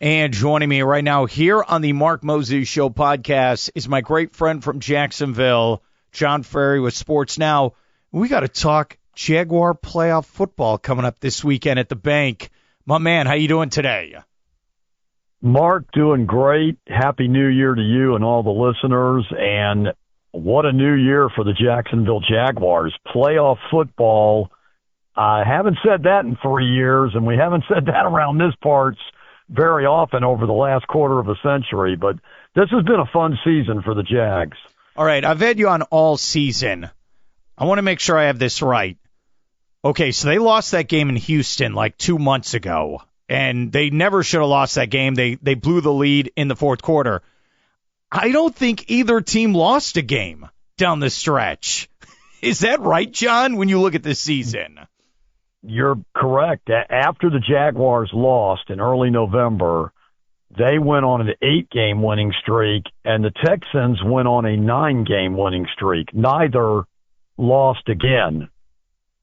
And joining me right now here on the Mark Moses Show podcast is my great friend from Jacksonville, John Frary with Sports Now. We got to talk Jaguar playoff football coming up this weekend at the bank. My man, how you doing today? Mark, doing great. Happy New Year to you and all the listeners. And what a new year for the Jacksonville Jaguars. Playoff football. I haven't said that in 3 years, and we haven't said that around this parts very often over the last quarter of a century. But this has been a fun season for the Jags. All right, I've had you on all season. I want to make sure I have this right. Okay, so they lost that game in Houston like 2 months ago, and they never should have lost that game. They blew the lead in the fourth quarter. I don't think either team lost a game down the stretch. Is that right, John, when you look at this season? You're correct. After the Jaguars lost in early November, they went on an 8-game winning streak, and the Texans went on a 9-game winning streak. Neither lost again,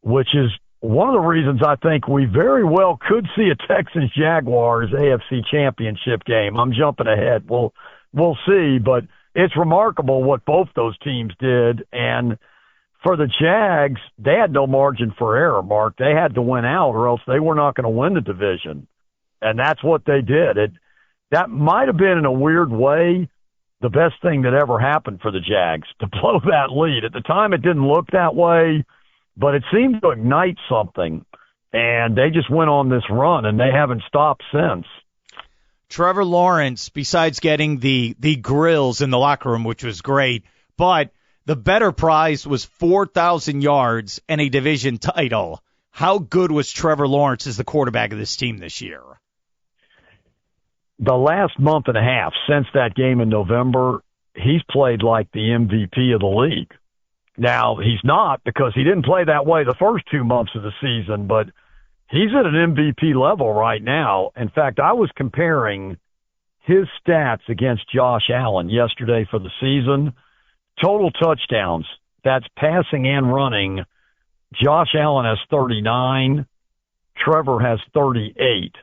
which is one of the reasons I think we very well could see a Texans-Jaguars AFC championship game. I'm jumping ahead. We'll see, but it's remarkable what both those teams did, and for the Jags, they had no margin for error, Mark. They had to win out or else they were not going to win the division. And that's what they did. That might have been, in a weird way, the best thing that ever happened for the Jags, to blow that lead. At the time, it didn't look that way, but it seemed to ignite something. And they just went on this run, and they haven't stopped since. Trevor Lawrence, besides getting the grills in the locker room, which was great, but the better prize was 4,000 yards and a division title. How good was Trevor Lawrence as the quarterback of this team this year? The last month and a half since that game in November, he's played like the MVP of the league. Now, he's not, because he didn't play that way the first 2 months of the season, but he's at an MVP level right now. In fact, I was comparing his stats against Josh Allen yesterday for the season. Total touchdowns, that's passing and running. Josh Allen has 39. Trevor has 38.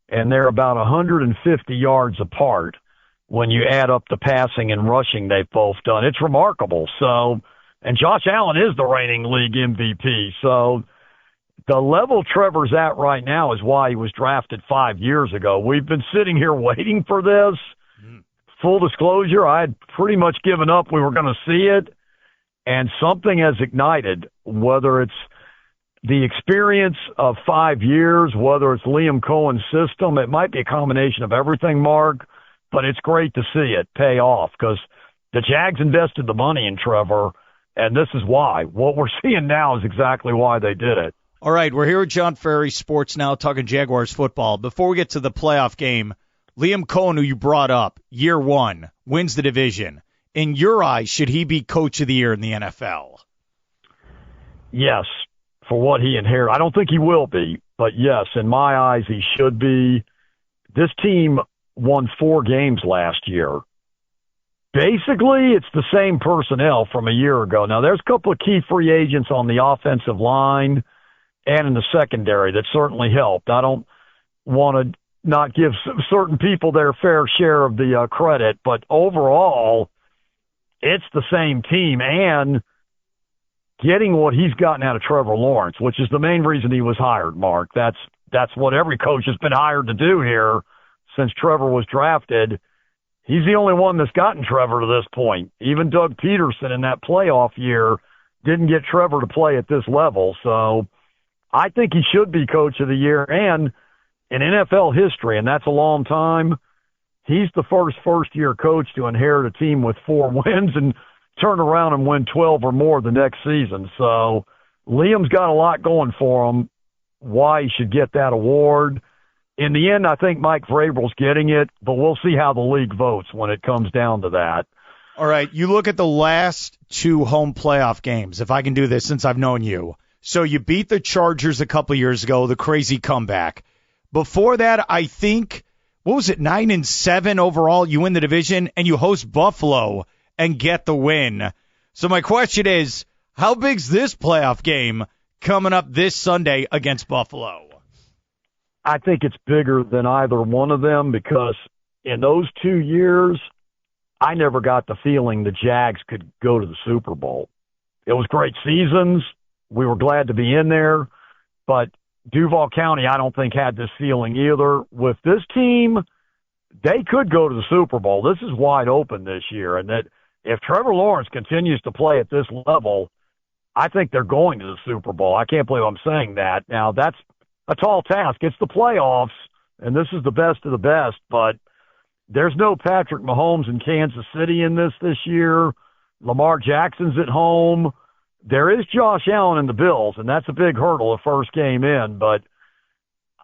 And they're about 150 yards apart when you add up the passing and rushing they've both done. It's remarkable. So, and Josh Allen is the reigning league MVP. So the level Trevor's at right now is why he was drafted 5 years ago. We've been sitting here waiting for this. Full disclosure, I had pretty much given up we were going to see it, and something has ignited, whether it's the experience of 5 years, whether it's Liam Cohen's system. It might be a combination of everything, Mark, but it's great to see it pay off because the Jags invested the money in Trevor, and this is why. What we're seeing now is exactly why they did it. All right, we're here with John Frary, Sports Now, talking Jaguars football. Before we get to the playoff game, Liam Cohen, who you brought up, year one, wins the division. In your eyes, should he be coach of the year in the NFL? Yes, for what he inherited. I don't think he will be, but yes, in my eyes, he should be. This team won 4 games last year. Basically, it's the same personnel from a year ago. Now, there's a couple of key free agents on the offensive line and in the secondary that certainly helped. I don't want to not give certain people their fair share of the credit, but overall, it's the same team, and getting what he's gotten out of Trevor Lawrence, which is the main reason he was hired, Mark. That's what every coach has been hired to do here since Trevor was drafted. He's the only one that's gotten Trevor to this point. Even Doug Peterson in that playoff year didn't get Trevor to play at this level, so I think he should be coach of the year, and in NFL history, and that's a long time, he's the first-year coach to inherit a team with 4 wins and turn around and win 12 or more the next season. So Liam's got a lot going for him, why he should get that award. In the end, I think Mike Vrabel's getting it, but we'll see how the league votes when it comes down to that. All right, you look at the last 2 home playoff games, if I can do this since I've known you. So you beat the Chargers a couple years ago, the crazy comeback. Before that, I think, 9-7 overall? You win the division, and you host Buffalo and get the win. So my question is, how big's this playoff game coming up this Sunday against Buffalo? I think it's bigger than either one of them because in those 2 years, I never got the feeling the Jags could go to the Super Bowl. It was great seasons. We were glad to be in there. But Duval County, I don't think, had this feeling either. With this team, they could go to the Super Bowl. This is wide open this year. And that if Trevor Lawrence continues to play at this level, I think they're going to the Super Bowl. I can't believe I'm saying that. Now, that's a tall task. It's the playoffs, and this is the best of the best, but there's no Patrick Mahomes in Kansas City in this year. Lamar Jackson's at home. There is Josh Allen in the Bills, and that's a big hurdle the first game in, but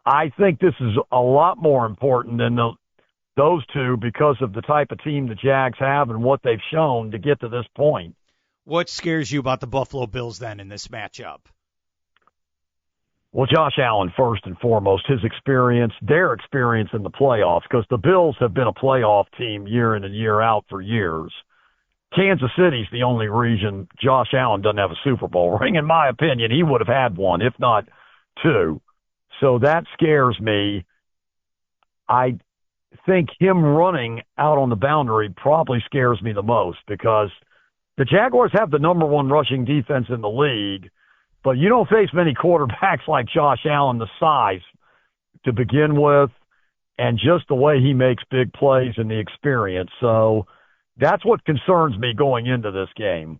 I think this is a lot more important than those two because of the type of team the Jags have and what they've shown to get to this point. What scares you about the Buffalo Bills then in this matchup? Well, Josh Allen, first and foremost, his experience, their experience in the playoffs, because the Bills have been a playoff team year in and year out for years. Kansas City's the only reason Josh Allen doesn't have a Super Bowl ring. In my opinion, he would have had one, if not two. So that scares me. I think him running out on the boundary probably scares me the most because the Jaguars have the number one rushing defense in the league, but you don't face many quarterbacks like Josh Allen, the size to begin with, and just the way he makes big plays and the experience. So that's what concerns me going into this game.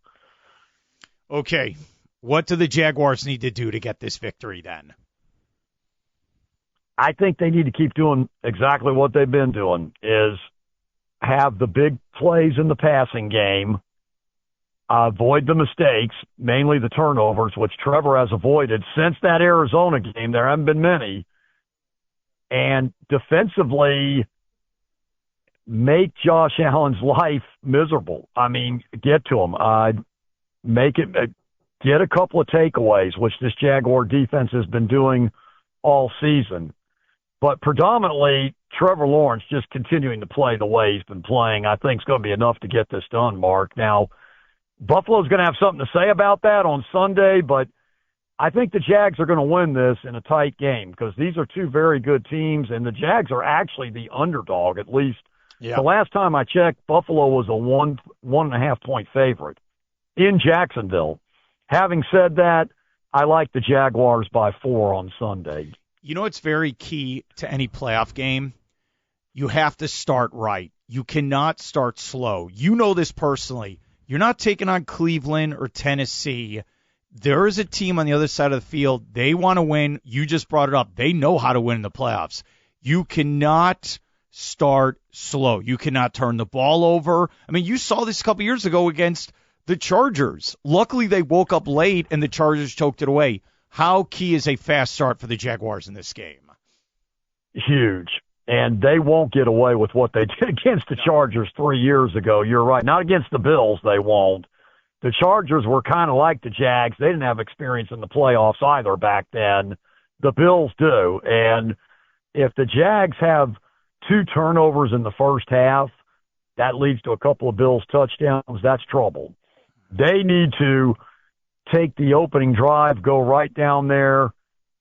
Okay. What do the Jaguars need to do to get this victory then? I think they need to keep doing exactly what they've been doing, is have the big plays in the passing game, avoid the mistakes, mainly the turnovers, which Trevor has avoided since that Arizona game. There haven't been many. And defensively, make Josh Allen's life miserable. I mean, get to him. Get a couple of takeaways, which this Jaguar defense has been doing all season. But predominantly, Trevor Lawrence just continuing to play the way he's been playing, I think is going to be enough to get this done, Mark. Now, Buffalo's going to have something to say about that on Sunday, but I think the Jags are going to win this in a tight game because these are two very good teams, and the Jags are actually the underdog, at least. Yeah. The last time I checked, Buffalo was a 1.5 point favorite in Jacksonville. Having said that, I like the Jaguars by 4 on Sunday. You know what's very key to any playoff game? You have to start right. You cannot start slow. You know this personally. You're not taking on Cleveland or Tennessee. There is a team on the other side of the field. They want to win. You just brought it up. They know how to win in the playoffs. You cannot start slow. You cannot turn the ball over. I mean, you saw this a couple years ago against the Chargers. Luckily, they woke up late and the Chargers choked it away. How key is a fast start for the Jaguars in this game? Huge. And they won't get away with what they did against the Chargers 3 years ago. You're right. Not against the Bills, they won't. The Chargers were kind of like the Jags. They didn't have experience in the playoffs either back then. The Bills do. And if the Jags have 2 turnovers in the first half, that leads to a couple of Bills touchdowns. That's trouble. They need to take the opening drive, go right down there,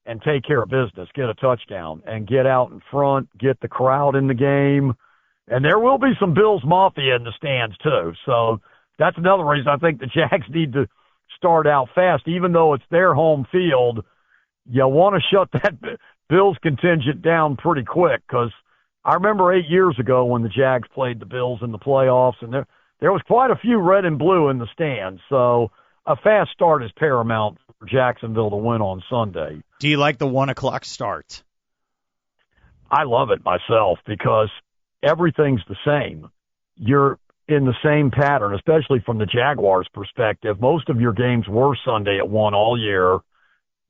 and take care of business, get a touchdown, and get out in front, get the crowd in the game. And there will be some Bills Mafia in the stands, too. So that's another reason I think the Jags need to start out fast. Even though it's their home field, you want to shut that Bills contingent down pretty quick because I remember 8 years ago when the Jags played the Bills in the playoffs, and there was quite a few red and blue in the stands. So a fast start is paramount for Jacksonville to win on Sunday. Do you like the 1 o'clock start? I love it myself because everything's the same. You're in the same pattern, especially from the Jaguars' perspective. Most of your games were Sunday at 1 all year.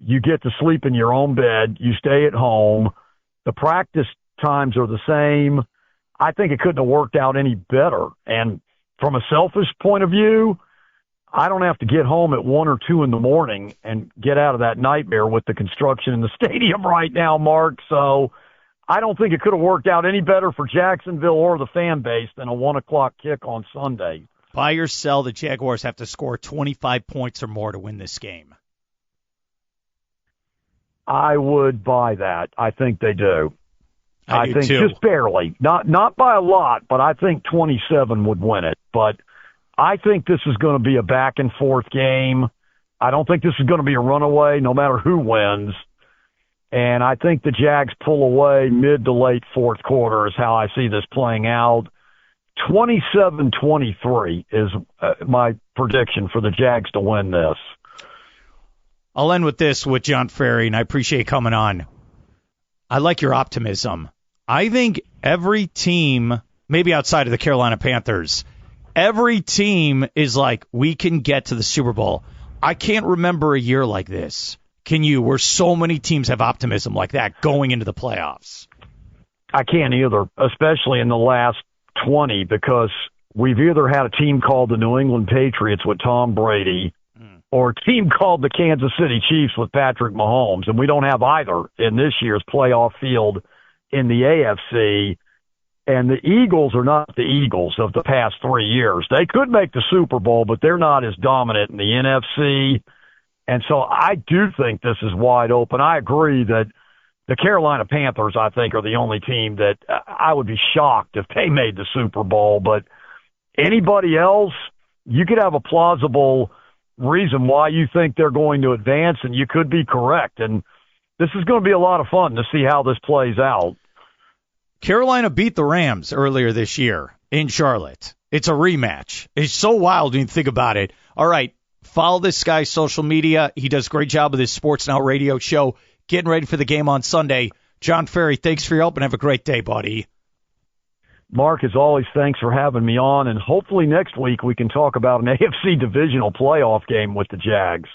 You get to sleep in your own bed. You stay at home. The practice times are the same. I think it couldn't have worked out any better. And from a selfish point of view, I don't have to get home at 1 or 2 in the morning and get out of that nightmare with the construction in the stadium right now, Mark. So I don't think it could have worked out any better for Jacksonville or the fan base than a 1 o'clock kick on Sunday. Buy or sell, the Jaguars have to score 25 points or more to win this game. I would buy that. I think they do. I do think too. Just barely. Not by a lot, but I think 27 would win it. But I think this is going to be a back-and-forth game. I don't think this is going to be a runaway no matter who wins. And I think the Jags pull away mid to late fourth quarter is how I see this playing out. 27-23 is my prediction for the Jags to win this. I'll end with this with John Frary, and I appreciate you coming on. I like your optimism. I think every team, maybe outside of the Carolina Panthers, every team is like, we can get to the Super Bowl. I can't remember a year like this. Can you? Where so many teams have optimism like that going into the playoffs. I can't either, especially in the last 20, because we've either had a team called the New England Patriots with Tom Brady or a team called the Kansas City Chiefs with Patrick Mahomes, and we don't have either in this year's playoff field in the AFC. And the Eagles are not the Eagles of the past 3 years. They could make the Super Bowl, but they're not as dominant in the NFC. And so I do think this is wide open. I agree that the Carolina Panthers, I think, are the only team that I would be shocked if they made the Super Bowl. But anybody else, you could have a plausible reason why you think they're going to advance, and you could be correct. And this is going to be a lot of fun to see how this plays out. Carolina beat the Rams earlier this year in Charlotte. It's a rematch. It's so wild when you think about it. All right, follow this guy's social media. He does a great job with his Sports Now radio show, getting ready for the game on Sunday. John Frary, thanks for your help, and have a great day, buddy. Mark, as always, thanks for having me on, and hopefully next week we can talk about an AFC divisional playoff game with the Jags.